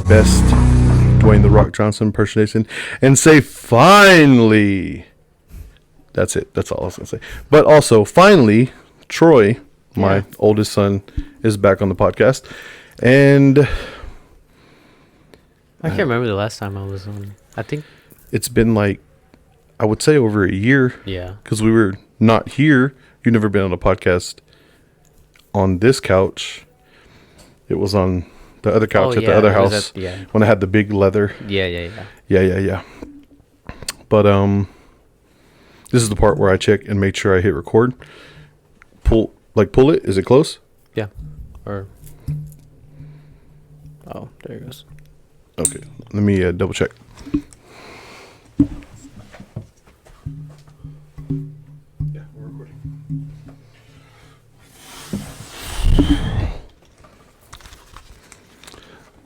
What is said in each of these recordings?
best Dwayne The Rock Johnson impersonation and say finally. That's it. That's all I was going to say. But also, finally, Troy, my oldest son, is back on the podcast. And I can't remember the last time I was on. I think it's been like, I would say over a year. Yeah. Because we were not here. You've never been on a podcast on this couch. It was on the other couch at the other house when I had the big leather. Yeah. But this is the part where I check and make sure I hit record. Pull it. Is it close? Yeah. Or there it goes. Okay, let me double check. Yeah, we're recording.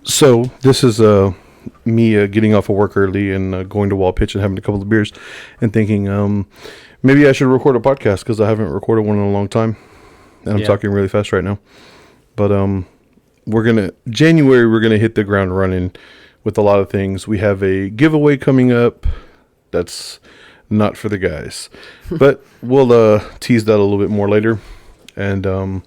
So this is me getting off of work early and going to Wall Pitch and having a couple of beers and thinking maybe I should record a podcast because I haven't recorded one in a long time, and I'm talking really fast right now. But we're gonna hit the ground running with a lot of things. We have a giveaway coming up that's not for the guys, but we'll tease that a little bit more later. And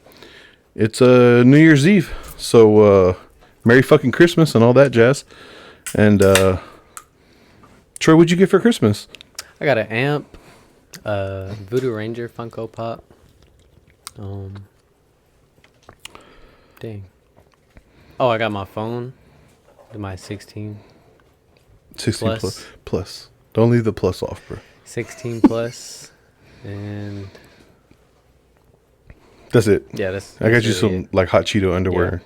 it's New Year's Eve, so Merry fucking Christmas and all that jazz. And Troy, what'd you get for Christmas? I got an amp, Voodoo Ranger Funko Pop. Dang. Oh, I got my phone. My 16 plus. Don't leave the plus off, bro. 16 plus. And that's it. Yeah, I got you some like hot Cheeto underwear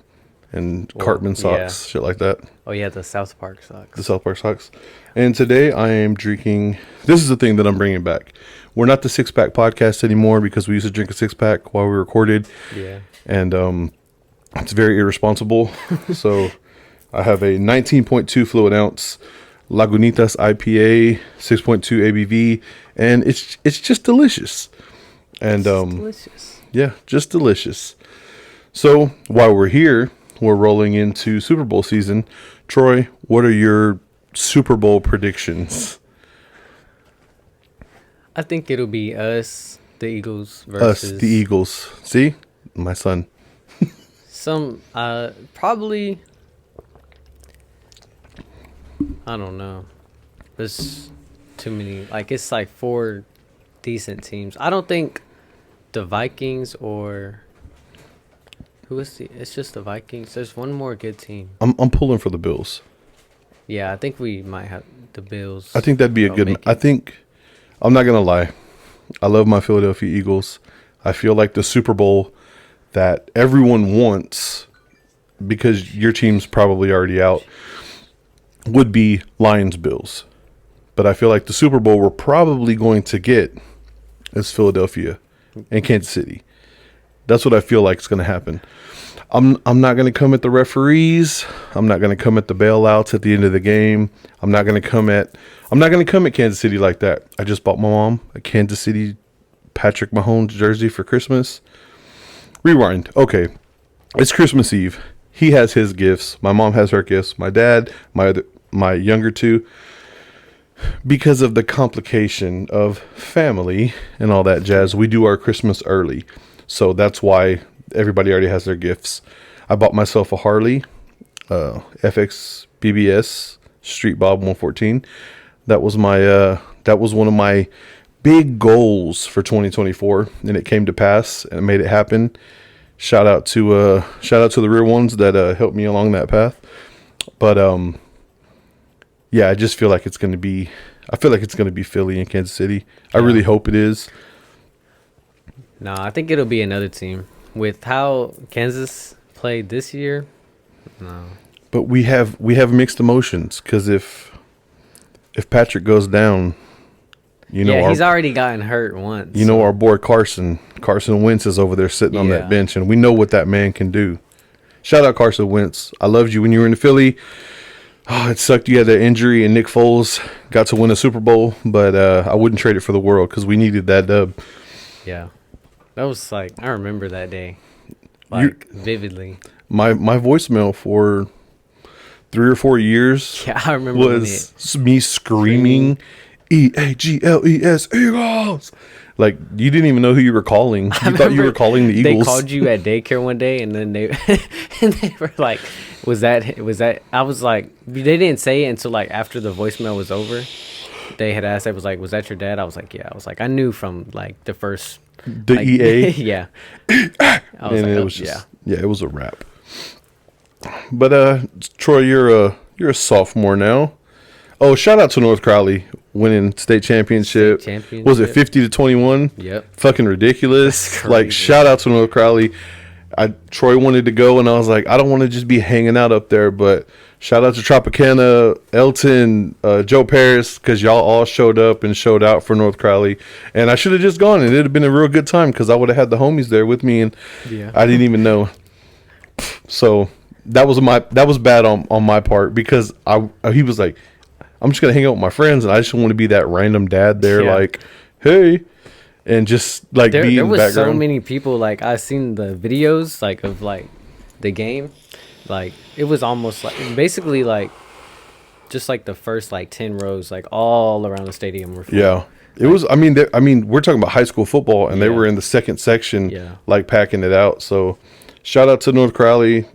and Cartman socks, shit like that. Oh yeah, the South Park socks. The South Park socks. And today I am drinking. This is the thing that I'm bringing back. We're not the 6-pack podcast anymore because we used to drink a 6-pack while we recorded. Yeah. And it's very irresponsible. So I have a 19.2 fluid ounce Lagunitas IPA, 6.2 ABV, and it's just delicious. And delicious. Yeah, just delicious. So while we're here, we're rolling into Super Bowl season. Troy, what are your Super Bowl predictions? I think it'll be us, the Eagles versus us, the Eagles. See, my son. Some probably. I don't know. There's too many. Like it's like 4 decent teams. I don't think the Vikings or who is the? It's just the Vikings. There's one more good team. I'm pulling for the Bills. Yeah, I think we might have the Bills. I think that'd be a good. I think I'm not gonna lie. I love my Philadelphia Eagles. I feel like the Super Bowl that everyone wants, because your team's probably already out, would be Lions-Bills. But I feel like the Super Bowl we're probably going to get is Philadelphia and Kansas City. That's what I feel like is going to happen. I'm not going to come at the referees. I'm not going to come at the bailouts at the end of the game. I'm not going to come at Kansas City like that. I just bought my mom a Kansas City Patrick Mahomes jersey for Christmas. Rewind. Okay. It's Christmas Eve. He has his gifts. My mom has her gifts. My dad, my younger two, because of the complication of family and all that jazz, we do our Christmas early. So that's why everybody already has their gifts. I bought myself a Harley, FX BBS Street Bob 114. That was one of my big goals for 2024, and it came to pass and made it happen. Shout out to the real ones that helped me along that path. But yeah, I just feel like it's going to be. I feel like it's going to be Philly and Kansas City. I really hope it is. No, I think it'll be another team with how Kansas played this year. No, but we have mixed emotions because if Patrick goes down, he's already gotten hurt once. Our boy Carson Wentz is over there sitting on that bench, and we know what that man can do. Shout out Carson Wentz. I loved you when you were in Philly. Oh, it sucked you had that injury, and Nick Foles got to win a Super Bowl, but I wouldn't trade it for the world because we needed that dub. Yeah. That was like, I remember that day, vividly. My voicemail for 3 or 4 years Yeah, I remember when was me screaming Eagles, Eagles. Like, you didn't even know who you were calling. You thought you were calling the They Eagles. called you at daycare one day, and then they and they were like, "Was that?" I was like, they didn't say it until like after the voicemail was over. They had asked, I was like, "Was that your dad?" I was like, "Yeah." I was like, I knew from like the first The like, EA. yeah. I was And like, it oh, was just, yeah, it was a wrap. But Troy, you're a sophomore now. Oh, shout out to North Crowley winning state championship. Was it 50-21? Yep. Fucking ridiculous. That's Like, crazy. shout out to North Crowley. Troy wanted to go, and I was like, I don't want to just be hanging out up there, but shout out to Tropicana, Elton, Joe Paris, because y'all all showed up and showed out for North Crowley. And I should have just gone, and it'd have been a real good time because I would have had the homies there with me, and Yeah. I didn't even know. So that was bad on my part because he was like, I'm just gonna hang out with my friends, and I just want to be that random dad there, Yeah. like, hey, and just like be There in the was background. so many people. Like I seen the videos like of like the game. Like it was almost like basically like just like the first like 10 rows, like all around the stadium were full. Yeah, it was. I mean, we're talking about high school football, and they Yeah. were in the second section, Yeah. like packing it out. So, shout out to North Crowley.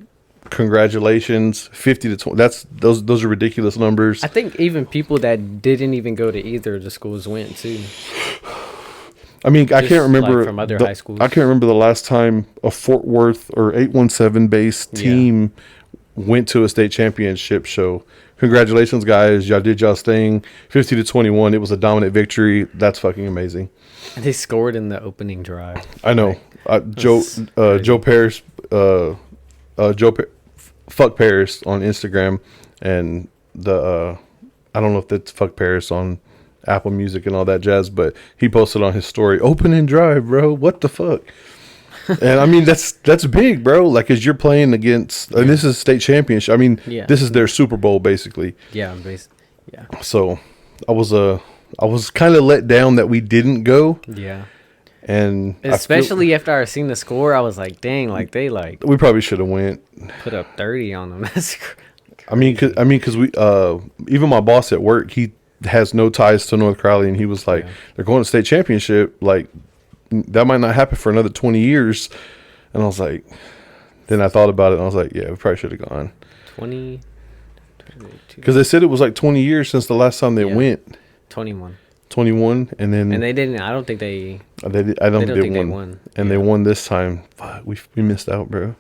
Congratulations, 50-20. Those are ridiculous numbers. I think even people that didn't even go to either of the schools went too. I mean, I Just, can't remember like, from other high schools. I can't remember the last time a Fort Worth or 817 based Yeah. team went to a state championship show. Congratulations, guys! Y'all did y'all's thing. 50-21. It was a dominant victory. That's fucking amazing. And they scored in the opening drive. I know. Joe Paris, fuck Paris on Instagram, and I don't know if that's fuck Paris on Apple Music and all that jazz, but he posted on his story, opening drive, bro. What the fuck? And I mean, that's big, bro. Like, as you're playing against, and this is state championship. I mean, Yeah. this is their Super Bowl basically. Yeah, yeah, So I was kind of let down that we didn't go, yeah. and Especially after I seen the score, I was like, dang, like they like we probably should have went. put up 30 on them. That's I mean, because we even my boss at work, he has no ties to North Crowley, and he was like, they're going to state championship, like that might not happen for another 20 years. And I was like, then I thought about it, and I was like, yeah, we probably should have gone 20, because they said it was like 20 years since the last time they Yeah. went. 21. 21, and then And they didn't. I don't think they. I don't think they won. And they won this time. Fuck, we missed out, bro.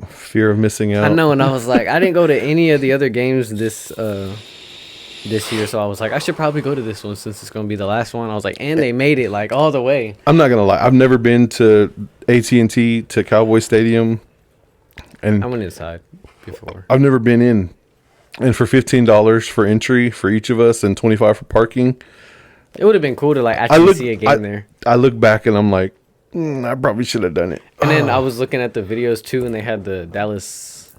Fear of missing out. I know, and I was like, I didn't go to any of the other games this year, so I was like, I should probably go to this one since it's gonna be the last one. I was like, and they made it like all the way. I'm not gonna lie. I've never been to AT&T to Cowboy Stadium, and I went inside before. I've never been in. And for $15 for entry for each of us, and $25 for parking, It would have been cool to like actually see a game there. I look back and I'm like, I probably should have done it. And then I was looking at the videos too, and they had the Dallas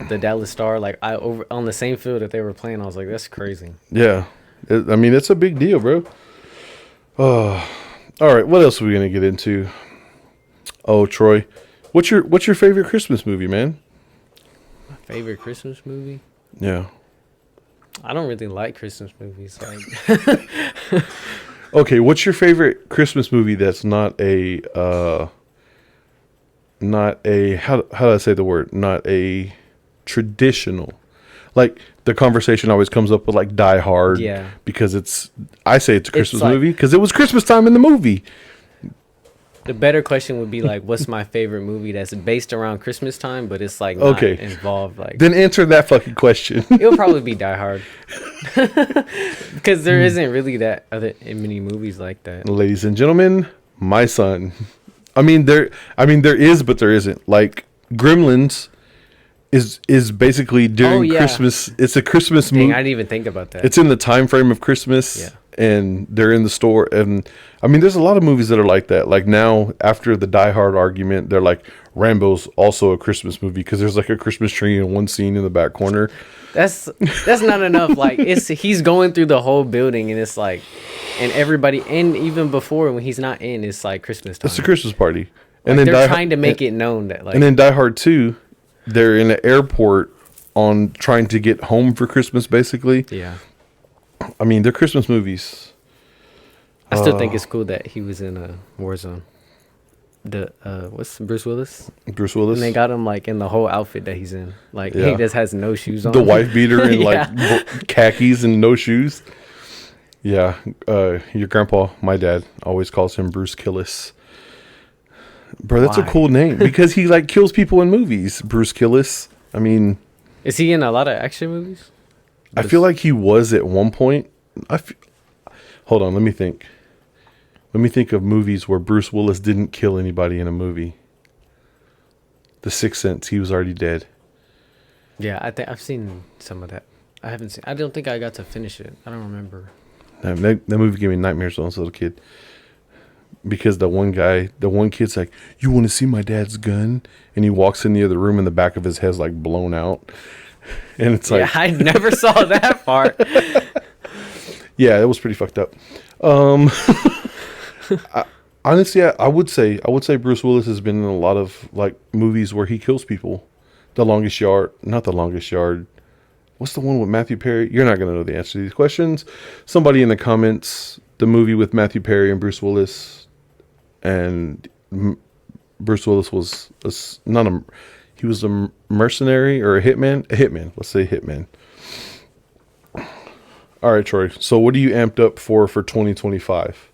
Star like over on the same field that they were playing. I was like, that's crazy. Yeah, I mean, it's a big deal, bro. Oh, all right. What else are we gonna get into? Oh, Troy, what's your favorite Christmas movie, man? My favorite Christmas movie? Yeah. I don't really like Christmas movies. Like, Okay, what's your favorite Christmas movie that's not a how do I say the word? Not a traditional. Like, the conversation always comes up with like Die Hard, Yeah. because I say it's a Christmas like- movie because it was Christmas time in the movie. the better question would be like, what's my favorite movie that's based around Christmas time, but it's like not Okay. involved like. Then answer that fucking question. It'll probably be Die Hard because there isn't really that other many movies like that. Ladies and gentlemen, my son. I mean there is, but there isn't. Like, Gremlins is basically during Oh, yeah. Christmas. It's a Christmas Dang, movie. I didn't even think about that. It's in the time frame of Christmas. Yeah. And they're in the store, and I mean, there's a lot of movies that are like that. Like, now, after the Die Hard argument, they're like, Rambo's also a Christmas movie because there's like a Christmas tree in one scene in the back corner. That's not enough. Like, he's going through the whole building, and it's like, and everybody, and even before when he's not in, it's like Christmas time. It's a Christmas party. Like, And then they're Die trying to Hard, make it known that like. and then Die Hard 2, they're in an airport on trying to get home for Christmas, basically. Yeah. I mean, they're Christmas movies. I still think it's cool that he was in a Warzone. The what's Bruce Willis? Bruce Willis. And they got him like in the whole outfit that he's in. Like Yeah. he just has no shoes on. The wife beater and Yeah. like khakis and no shoes. Yeah. Your grandpa, my dad, always calls him Bruce Killis. Bro, that's Why? a cool name because he like kills people in movies. Bruce Killis. I mean, Is he in a lot of action movies? I feel like he was at one point. Hold on, let me think. Let me think of movies where Bruce Willis didn't kill anybody in a movie. The Sixth Sense, he was already dead. Yeah, I think I've seen some of that. I haven't seen. I don't think I got to finish it. I don't remember. That movie gave me nightmares when I was a little kid. Because the one kid's like, "You want to see my dad's gun?" And he walks in the other room and the back of his head's like blown out. And it's like, Yeah, I never saw that part. yeah, it was pretty fucked up. Honestly, I would say Bruce Willis has been in a lot of like movies where he kills people. The Longest Yard, not The Longest Yard. What's the one with Matthew Perry? You're not going to know the answer to these questions. Somebody in the comments, the movie with Matthew Perry and Bruce Willis, and Bruce Willis was he was a mercenary or a hitman. A hitman. Let's say hitman. All right, Troy. So what are you amped up for 2025?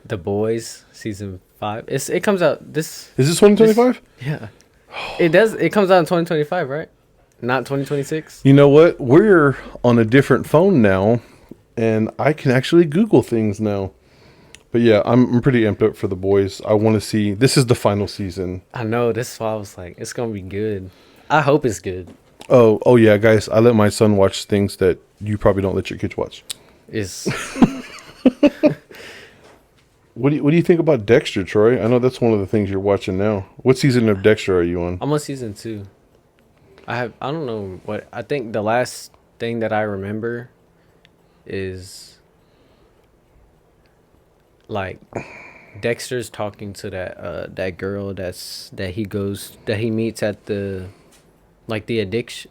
The Boys season 5. It comes out this. Is this 2025? Yeah, it does. It comes out in 2025, right? Not 2026. You know what? We're on a different phone now, and I can actually Google things now. But yeah, I'm pretty amped up for The Boys. I want to see. This is the final season. I know. This is why I was like, it's gonna be good. I hope it's good. Oh yeah, guys. I let my son watch things that you probably don't let your kids watch. It's What do you think about Dexter, Troy? I know that's one of the things you're watching now. What season of Dexter are you on? I'm on season 2. I don't know what. I think the last thing that I remember is like Dexter's talking to that girl that he meets at the like the addiction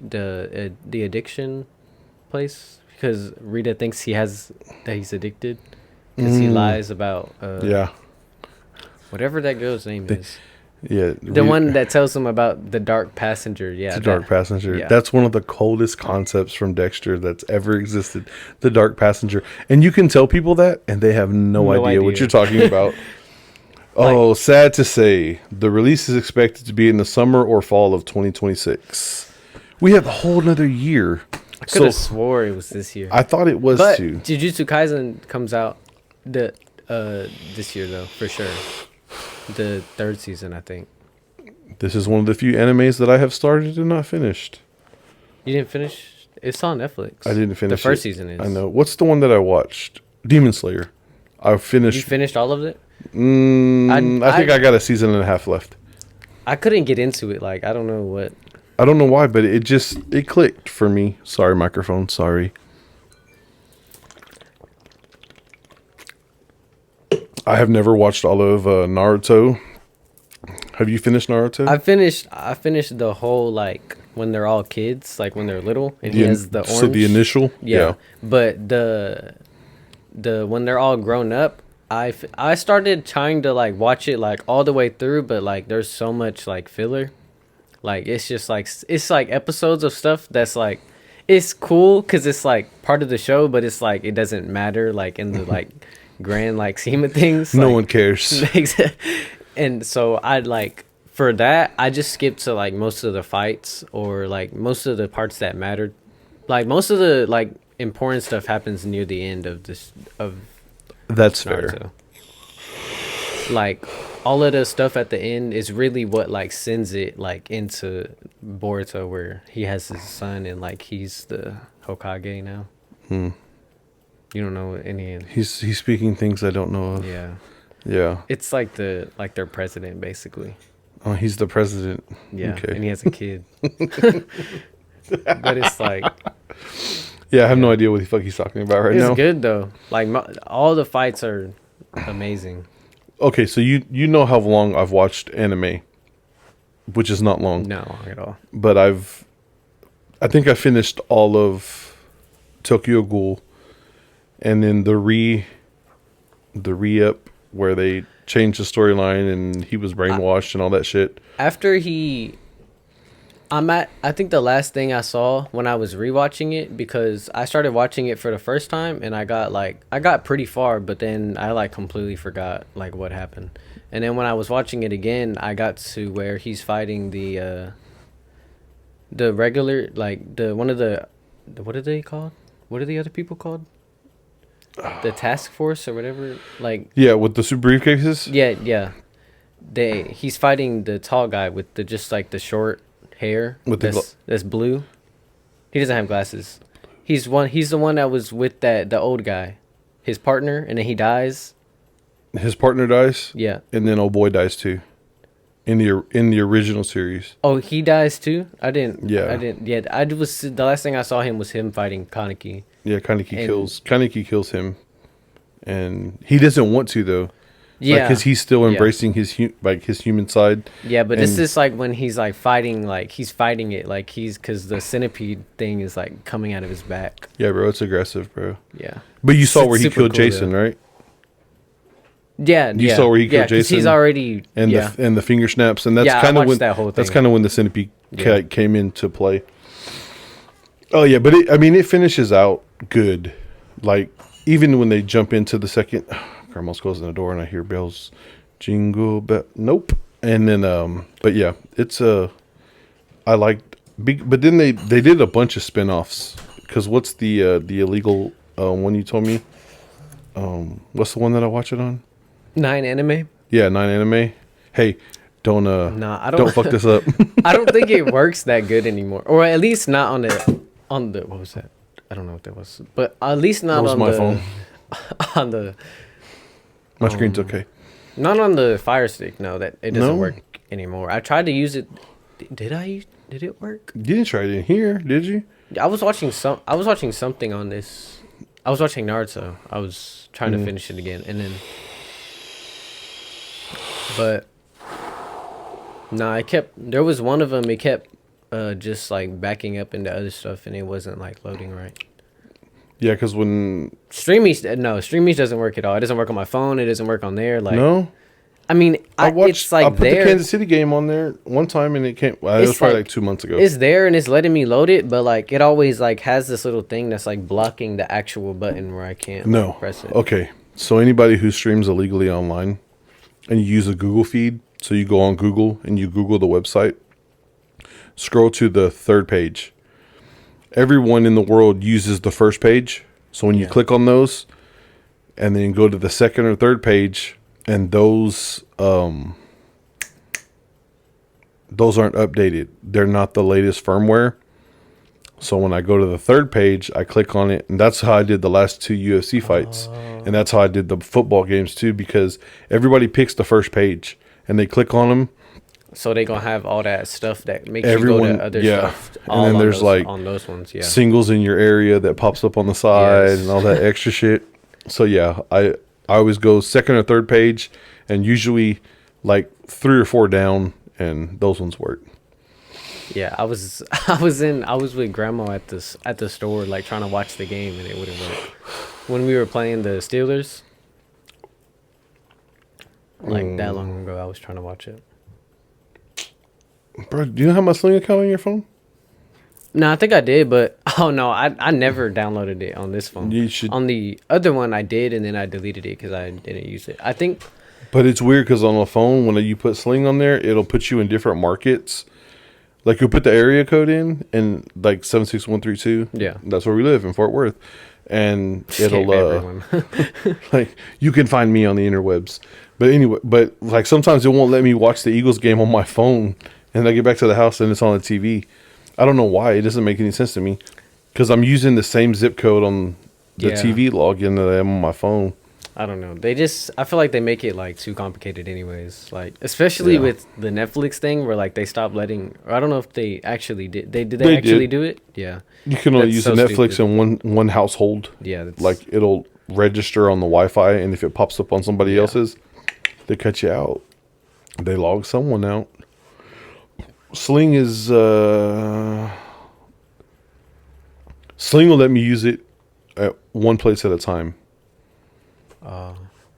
place, because Rita thinks that he's addicted because he lies about Yeah. whatever that girl's name is. Yeah. The one that tells him about the dark passenger. Yeah. The Dark Passenger. yeah. That's one of the coldest concepts from Dexter that's ever existed. The Dark Passenger. And you can tell people that, and they have no idea what you're talking about. Oh, sad to say, the release is expected to be in the summer or fall of 2026. We have a whole another year. I could have swore it was this year. I thought it was But too. Jujutsu Kaisen comes out this year though, for sure. The 3rd season, I think. This is one of the few animes that I have started and not finished. You didn't finish? It's on Netflix. I didn't finish The first it. season is. I know. What's the one that I watched? Demon Slayer. I finished. You finished all of it? I think I got a season and a half left. I couldn't get into it. Like, I don't know what. I don't know why, but it clicked for me. Sorry, microphone. Sorry. I have never watched all of Naruto. Have you finished Naruto? I finished the whole, like, when they're all kids, like when they're little, and he has the orange. So the initial? Yeah. But the when they're all grown up, I started trying to like watch it like all the way through, but like there's so much like filler. Like it's just like it's like episodes of stuff that's like it's cool because it's like part of the show, but it's like it doesn't matter like in the like grand like scheme of things. No like, one cares. And so I like for that I just skipped to like most of the fights or like most of the parts that mattered. Like most of the like important stuff happens near the end of this of That's Naruto. fair. Like all of the stuff at the end is really what like sends it like into Boruto, where he has his son and like he's the Hokage now. You don't know any. He's speaking things I don't know of. Yeah, Yeah. it's like their president basically. Oh, he's the president. Yeah, Okay. and he has a kid. But it's like Yeah, I have no idea what the fuck he's talking about right it's now. good though. Like all the fights are amazing. Okay, so you know how long I've watched anime, which is not long. No, at all. But I've I think I finished all of Tokyo Ghoul, and then the re-up where they changed the storyline and he was brainwashed and all that shit. After I think the last thing I saw when I was rewatching it, because I started watching it for the first time and I got pretty far, but then I like completely forgot like what happened. And then when I was watching it again, I got to where he's fighting the regular, like the one of the what are they called? What are the other people called? The task force or whatever. Like Yeah, with the super briefcases. yeah. He's fighting the tall guy with the just like the short hair With that's blue. He doesn't have glasses. He's the one that was with the old guy, his partner, and then he dies. His partner dies. Yeah. And then old boy dies too. In the original series. Oh, he dies too? I didn't. Yeah. The last thing I saw him was him fighting Kaneki. Yeah, Kaneki kills him, and he doesn't want to though. Yeah, because he's still embracing his human side. Yeah, but this is like when he's like fighting, like he's fighting it, like because the centipede thing is like coming out of his back. Yeah, bro, it's aggressive, bro. Yeah, but you saw where he killed cool, Jason, though. right? You saw where he killed Jason. He's already and the finger snaps, and that's kind of when that's kind of when the centipede came into play. Oh yeah, but it finishes out good. Like even when they jump into the second, grandma's closing the door and I hear bells, jingle bell. Nope. And then but yeah, it's I liked but then they did a bunch of spin-offs, because what's the illegal one you told me? What's the one that I watch it on? 9 Anime. Yeah, 9 Anime. Hey, don't don't fuck this up. I don't think it works that good anymore, or at least not on the what was that? I don't know what that was, but at least not on my the phone. on the My screen's okay. Not on the Fire Stick. No, that it doesn't work anymore. I tried to use it. Did it work? You didn't try it in here, did you? I was watching something on this. I was watching Naruto. I was trying to finish it again, and then, but no, there was one of them. It kept just like backing up into other stuff, and it wasn't like loading right. Yeah, because when Streamies doesn't work at all. It doesn't work on my phone. It doesn't work on there. Like no. I mean, I put the Kansas City game on there one time and it came. Well, it was probably like 2 months ago. It's there and it's letting me load it, but like it always like has this little thing that's like blocking the actual button where I can't press it. Okay, so anybody who streams illegally online and you use a Google feed, so you go on Google and you Google the website, scroll to the third page. Everyone in the world uses the first page, so when you click on those, and then go to the second or third page. And those aren't updated. They're not the latest firmware. So when I go to the third page, I click on it, and that's how I did the last 2 UFC fights, and that's how I did the football games too. Because everybody picks the first page, and they click on them. So they gonna have all that stuff that makes you go to other stuff. And then there's on those ones, singles in your area that pops up on the side and all that extra shit. So yeah, I always go second or third page, and usually like 3 or 4 down, and those ones work. Yeah, I was with grandma at the store, like trying to watch the game, and it wouldn't work. When we were playing the Steelers, like that long ago, I was trying to watch it. Bro, do you have my Sling account on your phone? No, I think I did, but I never downloaded it on this phone. You should. On the other one, I did, and then I deleted it because I didn't use it. I think. But it's weird because on a phone, when you put Sling on there, it'll put you in different markets. Like you'll put the area code in, and like 76132. Yeah, that's where we live in Fort Worth, and it'll like you can find me on the interwebs. But anyway, like sometimes it won't let me watch the Eagles game on my phone, and I get back to the house and it's on the TV. I don't know why. It doesn't make any sense to me, because I'm using the same zip code on the TV login that I am on my phone. I don't know. I feel like they make it like too complicated anyways. Like, especially with the Netflix thing where like they stopped letting, or I don't know if they actually did. Did they actually do it? Yeah. You can only use Netflix in one household. Yeah. Like it'll register on the Wi-Fi, and if it pops up on somebody else's, they cut you out. They log someone out. Sling is Sling will let me use it at one place at a time.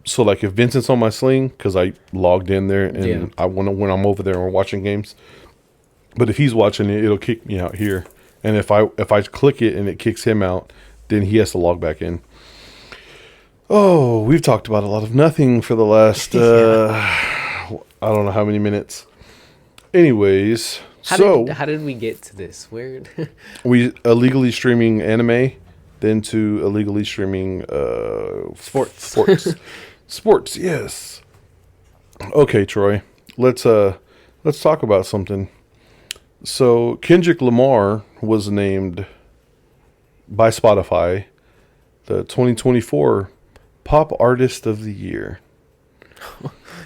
So like if Vincent's on my Sling, because I logged in there and I want to when I'm over there and we're watching games. But if he's watching it, it'll kick me out here. And if I click it and it kicks him out, then he has to log back in. Oh, we've talked about a lot of nothing for the last I don't know how many minutes. Anyways, how did we get to this? Weird. we illegally streaming anime, then to illegally streaming Sports. Sports, yes. Okay, Troy. Let's talk about something. So Kendrick Lamar was named by Spotify the 2024 Pop Artist of the Year.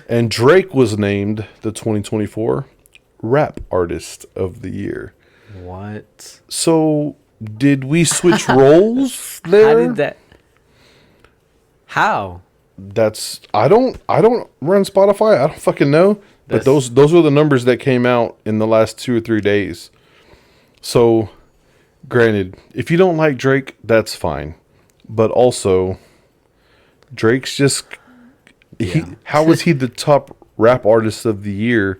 And Drake was named the 2024 Rap Artist of the Year. What? So did we switch roles there? How did that? How? That's I don't run Spotify. I don't fucking know. But those are the numbers that came out in the last 2 or 3 days. So, granted, if you don't like Drake, that's fine. But also, Drake's just how was he the top rap artist of the year,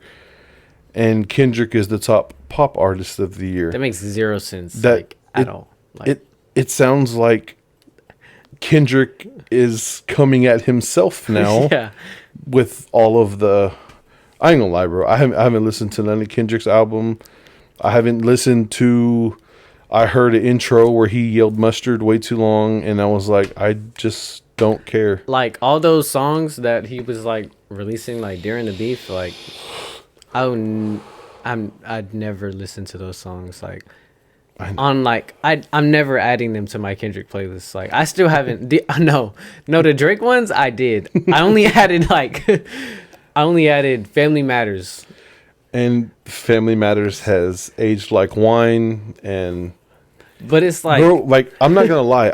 and Kendrick is the top pop artist of the year? That makes zero sense. At all. It sounds like Kendrick is coming at himself now. Yeah. With all of the, I ain't gonna lie, bro. I haven't listened to none of Kendrick's album. I haven't listened to. I heard an intro where he yelled mustard way too long, and I was like, I just don't care. Like all those songs that he was like releasing like during the beef, like I'd never listened to those songs like on like I'm never adding them to my Kendrick playlist. Like I still haven't. No, the Drake ones I did. I only added Family Matters. And Family Matters has aged like wine, but it's like, bro, like I'm not gonna lie,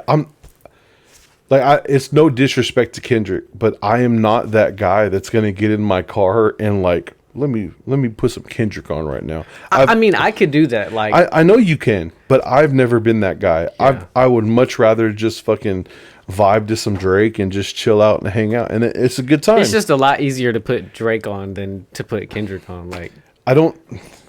it's no disrespect to Kendrick, but I am not that guy that's gonna get in my car and like let me put some Kendrick on right now. I mean, I could do that. Like I know you can, but I've never been that guy. Yeah. I would much rather just fucking vibe to some Drake and just chill out and hang out, and it's a good time. It's just a lot easier to put Drake on than to put Kendrick on. Like I don't.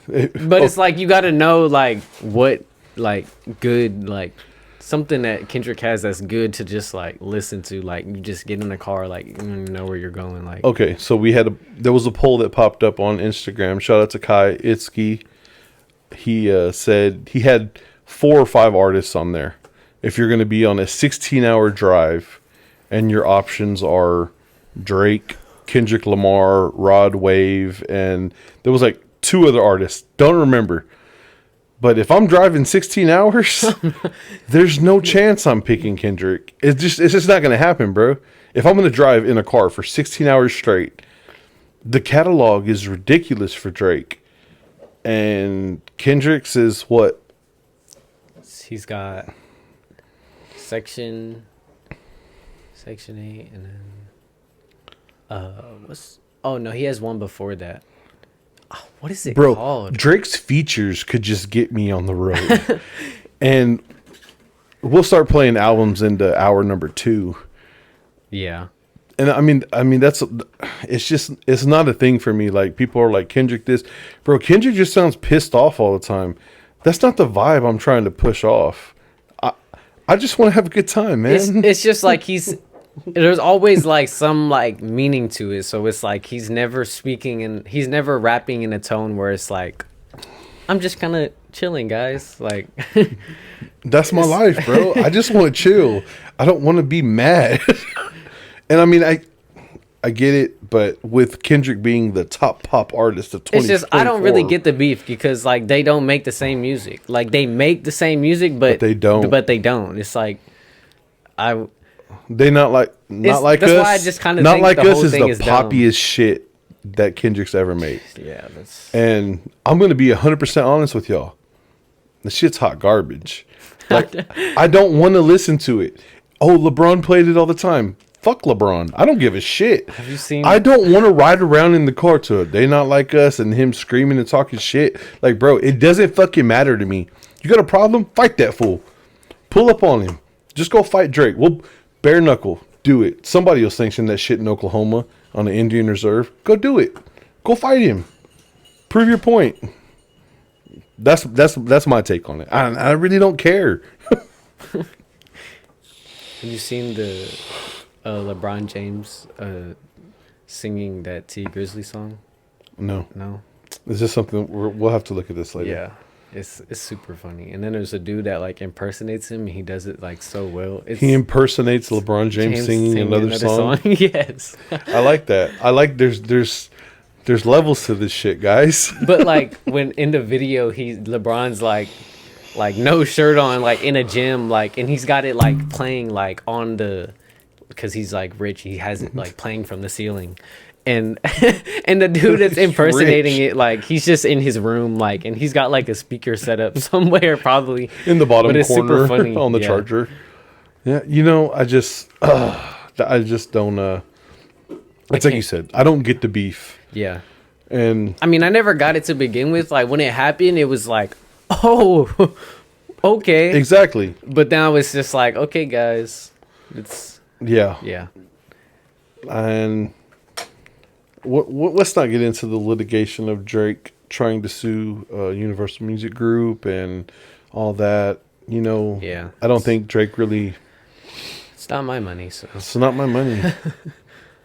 But it's like you got to know like what like good like something that Kendrick has that's good to just like listen to. Like you just get in the car, like you don't even know where you're going. Like okay, so there was a poll that popped up on Instagram. Shout out to Kai Itzke. He said he had 4 or 5 artists on there. If you're going to be on a 16-hour drive, and your options are Drake, Kendrick Lamar, Rod Wave, and there was like 2 other artists. Don't remember. But if I'm driving 16 hours, there's no chance I'm picking Kendrick. It's just not going to happen, bro. If I'm going to drive in a car for 16 hours straight, the catalog is ridiculous for Drake. And Kendrick's is what? He's got Section 8 and then he has one before that. What is it called? Drake's features could just get me on the road. And we'll start playing albums into hour number 2. Yeah. And I mean it's not a thing for me. Like people are like Kendrick this. Bro, Kendrick just sounds pissed off all the time. That's not the vibe I'm trying to push off. I just want to have a good time, man. It's just like there's always like some like meaning to it. So it's like he's never rapping in a tone where it's like, I'm just kind of chilling, guys. Like that's my life, bro. I just want to chill. I don't want to be mad. And I mean, I get it, but with Kendrick being the top pop artist of 2024, it's just I don't really get the beef because like they don't make the same music. Like they make the same music, but they don't. It's like they not like that's us. Why I just kind of not think like the whole us is thing the poppiest shit that Kendrick's ever made. Yeah, that's. And I'm gonna be 100% honest with y'all. The shit's hot garbage. Like I don't want to listen to it. Oh, LeBron played it all the time. Fuck LeBron. I don't give a shit. Have you seen? I don't want to ride around in the car to it. They not like us and him screaming and talking shit. Like, bro, it doesn't fucking matter to me. You got a problem? Fight that fool. Pull up on him. Just go fight Drake. We'll bare knuckle. Do it. Somebody will sanction that shit in Oklahoma on the Indian Reserve. Go do it. Go fight him. Prove your point. That's my take on it. I really don't care. Have you seen the LeBron James singing that T Grizzly song? No. No. Is this something we'll have to look at this later? Yeah. It's super funny. And then there's a dude that like impersonates him. And he does it like so well. He impersonates LeBron James singing another song. Yes. I like that. I like there's levels to this shit, guys. But like when in the video, LeBron's like no shirt on, like in a gym, like, and he's got it like playing like on the, because he's like rich. He has it like playing from the ceiling. And and the dude that's impersonating it, like he's just in his room, like, and he's got like a speaker set up somewhere, probably in the bottom but it's corner super funny. on the charger. Yeah, I just don't. It's like you said, I don't get the beef. Yeah, and I mean, I never got it to begin with. Like when it happened, it was like, oh, okay, exactly. But now it's just like, okay, guys, it's yeah, and. Let's not get into the litigation of Drake trying to sue Universal Music Group and all that. Yeah. I don't think Drake really. It's not my money, so it's not my money.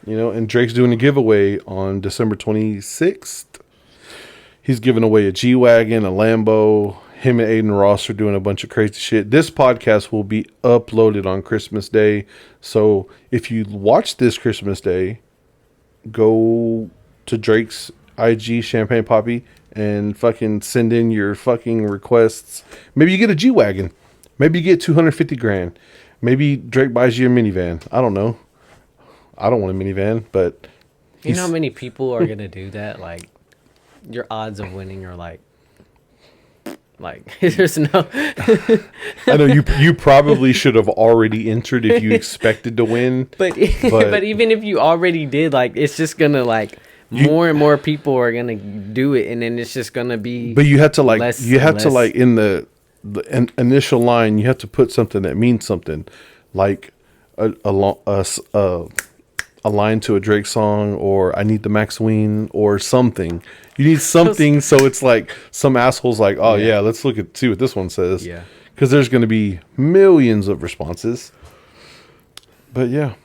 And Drake's doing a giveaway on December 26th. He's giving away a G-Wagon, a Lambo. Him and Aiden Ross are doing a bunch of crazy shit. This podcast will be uploaded on Christmas Day, so if you watch this Christmas Day, go to Drake's IG Champagne Poppy and fucking send in your fucking requests. Maybe you get a G-Wagon. Maybe you get 250 grand. Maybe Drake buys you a minivan. I don't know. I don't want a minivan, but you know how many people are gonna do that? Like, your odds of winning are like there's no. I know you probably should have already entered if you expected to win. But even if you already did, like, it's just gonna like more and more people are gonna do it, and then it's just gonna be. But you have to like less. In the initial line, you have to put something that means something, like a line to a Drake song, or I need the Max Ween, or something. You need something, so it's like some asshole's like, oh yeah, let's see what this one says. Yeah, because there's going to be millions of responses. But yeah,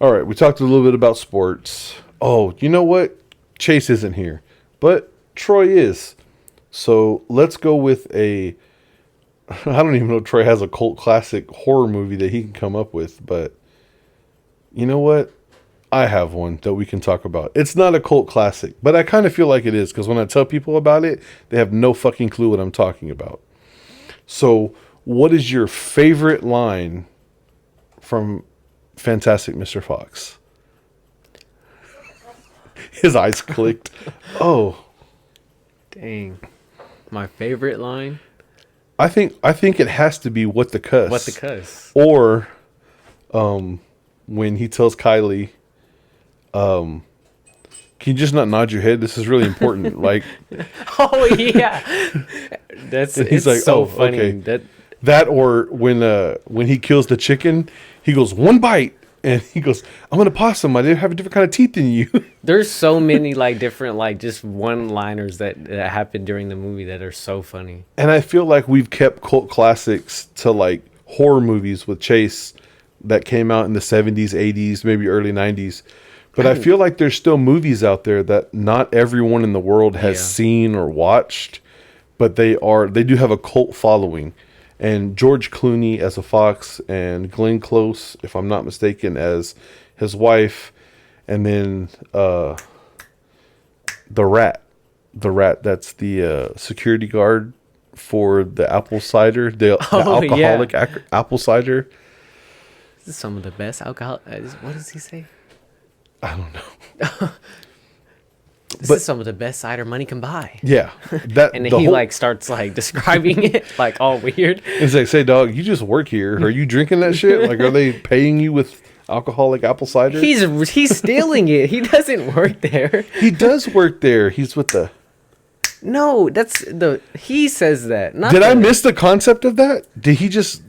all right. We talked a little bit about sports. Oh, you know what? Chase isn't here, but Troy is. So let's go with I don't even know if Troy has a cult classic horror movie that he can come up with, but you know what? I have one that we can talk about. It's not a cult classic, but I kind of feel like it is, because when I tell people about it, they have no fucking clue what I'm talking about. So, what is your favorite line from Fantastic Mr. Fox? His eyes clicked. Oh. Dang. My favorite line? I think it has to be "What the cuss." What the cuss? Or when he tells Kylie, can you just not nod your head? This is really important. Like, oh yeah, it's like, so funny. Okay. That or when he kills the chicken, he goes, one bite, and he goes, I'm an opossum. I didn't have a different kind of teeth than you. There's so many like different like just one-liners that happen during the movie that are so funny. And I feel like we've kept cult classics to like horror movies with Chase that came out in the 70s, 80s, maybe early 90s. But I feel like there's still movies out there that not everyone in the world has seen or watched, but they do have a cult following. And George Clooney as a fox, and Glenn Close, if I'm not mistaken, as his wife, and then the rat that's the security guard for the apple cider, the alcoholic apple cider. This is some of the best alcohol. What does he say? I don't know. This is some of the best cider money can buy. Yeah, and then he like starts like describing it like all weird. It's like, say, dog, you just work here. Are you drinking that shit? Like, are they paying you with alcoholic apple cider? He's stealing it. He doesn't work there. He does work there. He's with the No, he says that. Not Did I the- miss the concept of that? Did he just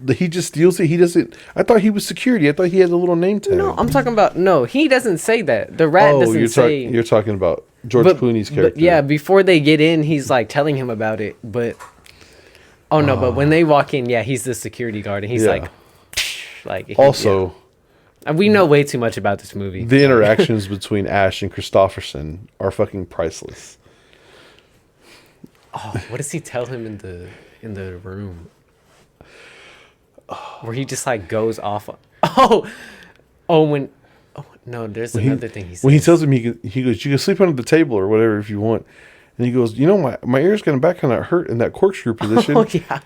steals it? He doesn't. I thought he was security. I thought he had a little name tag. No, I'm talking about. No, he doesn't say that. The rat doesn't say. You're talking about George Clooney's character. But yeah, before they get in, he's like telling him about it. But but when they walk in, yeah, he's the security guard, and he's Yeah. Also, we know way too much about this movie. the interactions between Ash and Christopherson are fucking priceless. Oh, what does he tell him in the room? Where he just like goes off. There's another thing he says. When he tells him, he goes, "You can sleep under the table or whatever if you want," and he goes, "You know, my ears getting back kind of hurt in that corkscrew position." Oh yeah.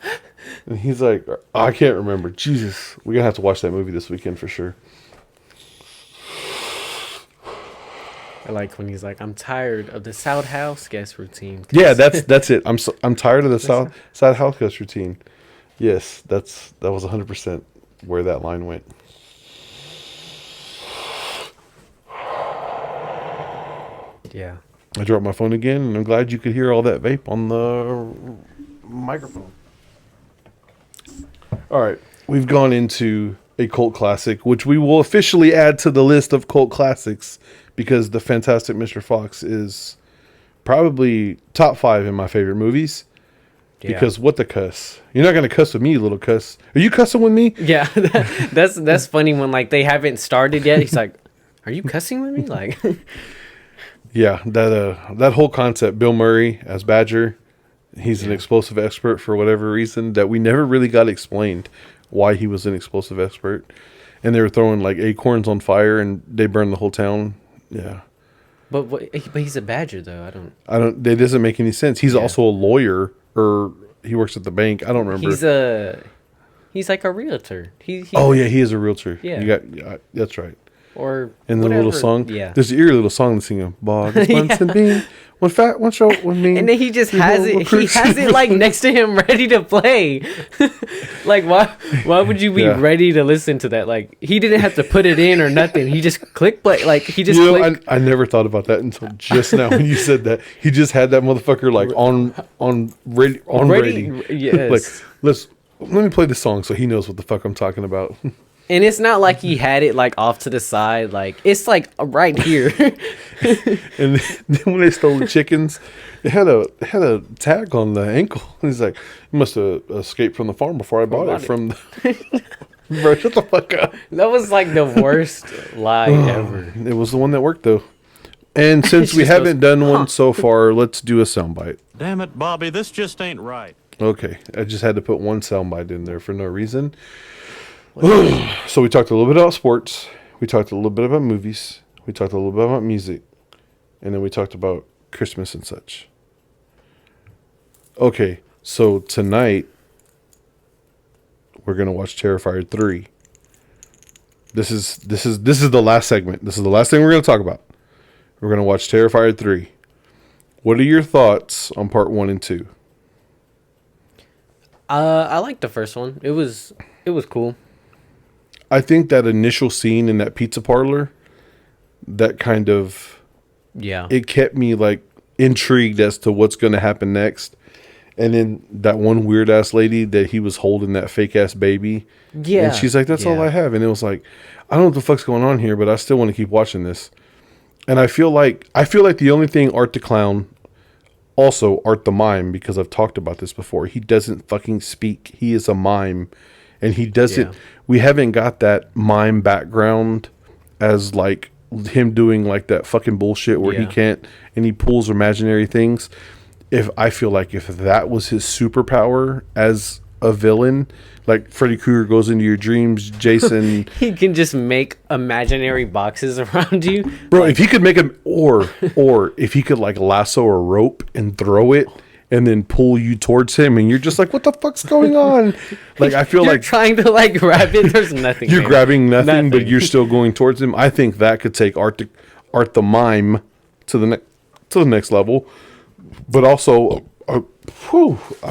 And he's like, "I can't remember." Jesus, we're gonna have to watch that movie this weekend for sure. I like when he's like, "I'm tired of the South House guest routine." Yeah, that's it. I'm tired of the side house guest routine. Yes, that was 100% where that line went. Yeah. I dropped my phone again, and I'm glad you could hear all that vape on the microphone. All right, we've gone into a cult classic, which we will officially add to the list of cult classics because The Fantastic Mr. Fox is probably top 5 in my favorite movies. Yeah. Because what the cuss? You're not gonna cuss with me, you little cuss. Are you cussing with me? Yeah, that's funny when like they haven't started yet. He's like, "Are you cussing with me?" Like, Yeah, that whole concept. Bill Murray as Badger, he's an explosive expert for whatever reason that we never really got explained why he was an explosive expert. And they were throwing like acorns on fire and they burned the whole town. Yeah. but he's a badger though. I don't. That doesn't make any sense. He's also a lawyer, or he works at the bank. I don't remember. He's like a realtor. He Oh yeah, he is a realtor. Yeah. That's right. or In the whatever. little song, Yeah. there's an eerie little song that's singing "Bog, Buns and Bean, one fat, one short, one mean." And then he just has it. He has it like next to him, ready to play. Like why? Why would you be ready to listen to that? Like he didn't have to put it in or nothing. He just click play. Like he just. I never thought about that until just now when you said that. He just had that motherfucker like on ready. Yes. Like let me play the song so he knows what the fuck I'm talking about. And it's not like he had it like off to the side. Like it's like right here. And then when they stole the chickens, it had a tag on the ankle. He's like, "You must have escaped from the farm before I bought it from." Bro, shut the fuck up. That was like the worst lie ever. It was the one that worked though. And since we haven't done one so far, let's do a soundbite. Damn it, Bobby, this just ain't right. Okay, I just had to put one soundbite in there for no reason. So we talked a little bit about sports. We talked a little bit about movies. We talked a little bit about music. And then we talked about Christmas and such. Okay, so tonight we're gonna watch Terrifier 3. This is the last segment. This is the last thing we're gonna talk about. We're gonna watch Terrifier 3. What are your thoughts on part 1 and 2? I liked the first one. It was cool. I think that initial scene in that pizza parlor, that kind of, it kept me like intrigued as to what's going to happen next. And then that one weird ass lady that he was holding that fake ass baby. Yeah. And she's like, "That's all I have." And it was like, I don't know what the fuck's going on here, but I still want to keep watching this. And I feel like the only thing Art the Clown, also Art the Mime, because I've talked about this before, he doesn't fucking speak. He is a mime. And he doesn't, we haven't got that mime background as like him doing like that fucking bullshit where he can't, and he pulls imaginary things. I feel like if that was his superpower as a villain, like Freddy Krueger goes into your dreams, Jason. He can just make imaginary boxes around you. Bro, if he could make him, or if he could like lasso a rope and throw it, and then pull you towards him, and you're just like, "What the fuck's going on?" Like I feel like trying to like grab it. There's nothing. You're grabbing nothing, but you're still going towards him. I think that could take Art the Mime to the next level. But also, I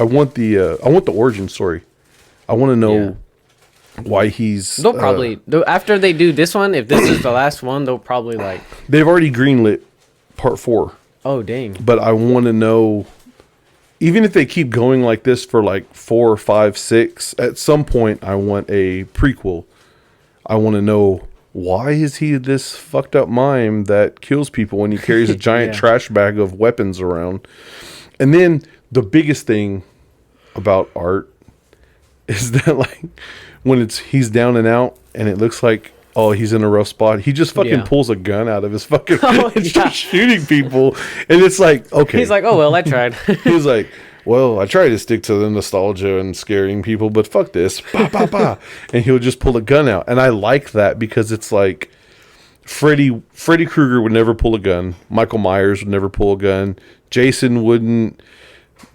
want the origin story. I want to know why he's. They'll probably after they do this one. If this is the last one, they'll probably like. They've already greenlit part 4. Oh dang! But I want to know even if they keep going like this for like 4 or 5, 6, at some point I want a prequel. I want to know, why is he this fucked up mime that kills people when he carries a giant Yeah. trash bag of weapons around? And then the biggest thing about art is that, like, when he's down and out and it looks like, oh, he's in a rough spot, he just fucking Yeah. pulls a gun out of his fucking Oh, and yeah. starts shooting people. And it's like, okay. He's like, oh well, I tried. He's like, well, I try to stick to the nostalgia and scaring people, but fuck this. Bah, bah, bah. And he'll just pull a gun out. And I like that because it's like Freddy Krueger would never pull a gun. Michael Myers would never pull a gun. Jason wouldn't.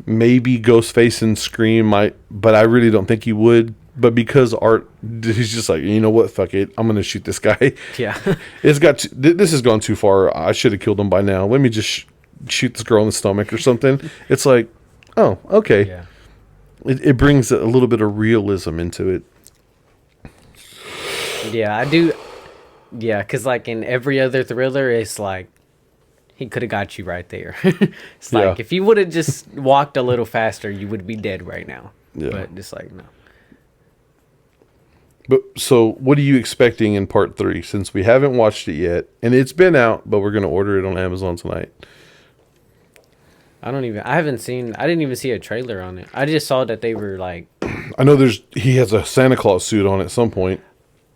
Maybe Ghostface and Scream might, but I really don't think he would. But because art, he's just like, you know what, fuck it, I'm gonna shoot this guy. Yeah. This has gone too far. I should have killed him by now. Let me just shoot this girl in the stomach or something. It's like, oh, okay. Yeah. It brings a little bit of realism into it. Yeah, I do. Yeah, because like in every other thriller, it's like he could have got you right there. It's like Yeah. if you would have just walked a little faster, you would be dead right now. Yeah. But just like no. But so, what are you expecting in part 3? Since we haven't watched it yet, and it's been out, but we're gonna order it on Amazon tonight. I didn't even see a trailer on it. I just saw that they were like, I know he has a Santa Claus suit on at some point,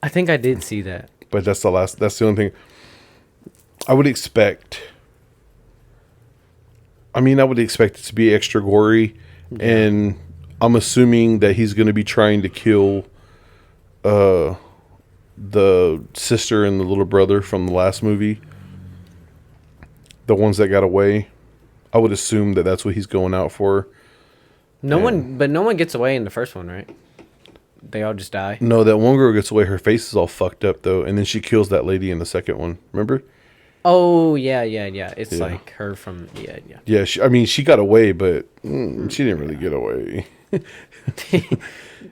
I think I did see that. but that's the only thing I would expect. I mean, I would expect it to be extra gory, and I'm assuming that he's going to be trying to kill the sister and the little brother from the last movie, the ones that got away. I would assume that that's what he's going out for. No one gets away in the first one, right? They all just die. No, that one girl gets away. Her face is all fucked up, though. And then she kills that lady in the second one. Remember? Oh, yeah. It's Yeah. like her from, yeah. Yeah, she got away, but she didn't really get away.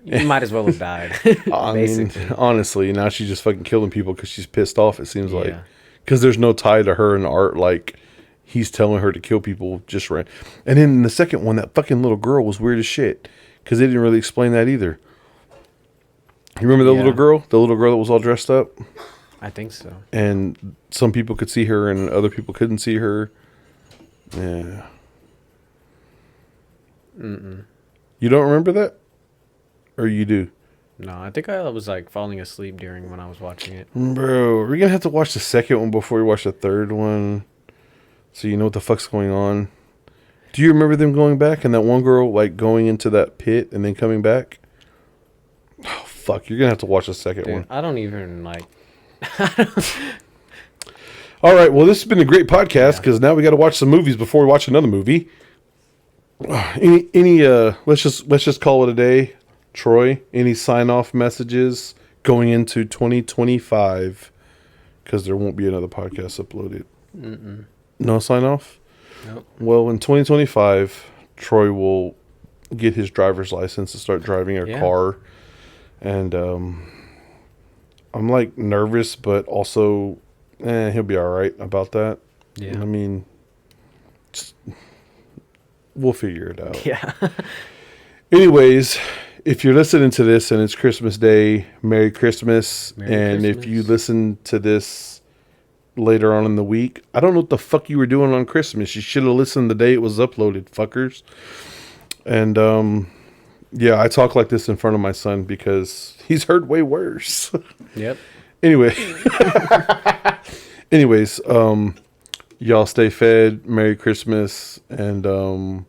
You might as well have died, I mean, basically. honestly, now she's just fucking killing people because she's pissed off, it seems like. Yeah. Because there's no tie to her in art, like, he's telling her to kill people just right. And then in the second one, that fucking little girl was weird as shit. Because they didn't really explain that either. You remember the Yeah. little girl? The little girl that was all dressed up? I think so. And some people could see her and other people couldn't see her. Yeah. You don't remember that? Or you do? No, I think I was like falling asleep during when I was watching it. Bro, we're going to have to watch the second one before we watch the third one. So you know what the fuck's going on. Do you remember them going back and that one girl like going into that pit and then coming back? Oh, fuck. You're going to have to watch the second Dude, one. I don't even like. All right. Well, this has been a great podcast because now we got to watch some movies before we watch another movie. Let's just call it a day. Troy, any sign off messages going into 2025? Because there won't be another podcast uploaded. No sign off? Nope. Well, in 2025, Troy will get his driver's license and start driving a car. And I'm like nervous, but also he'll be all right about that. Yeah. I mean, we'll figure it out. Yeah. Anyways, if you're listening to this and it's Christmas Day, Merry Christmas. And if you listen to this later on in the week, I don't know what the fuck you were doing on Christmas. You should have listened the day it was uploaded, fuckers. And yeah, I talk like this in front of my son because he's heard way worse. Yep. Anyways, y'all stay fed, Merry Christmas, and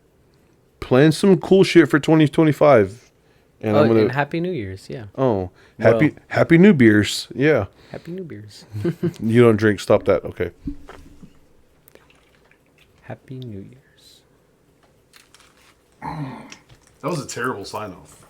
plan some cool shit for 2025. And And Happy New Year's. Yeah. happy New Beers. Yeah. Happy New Year's. You don't drink, stop that. Okay. Happy New Year's. That was a terrible sign off.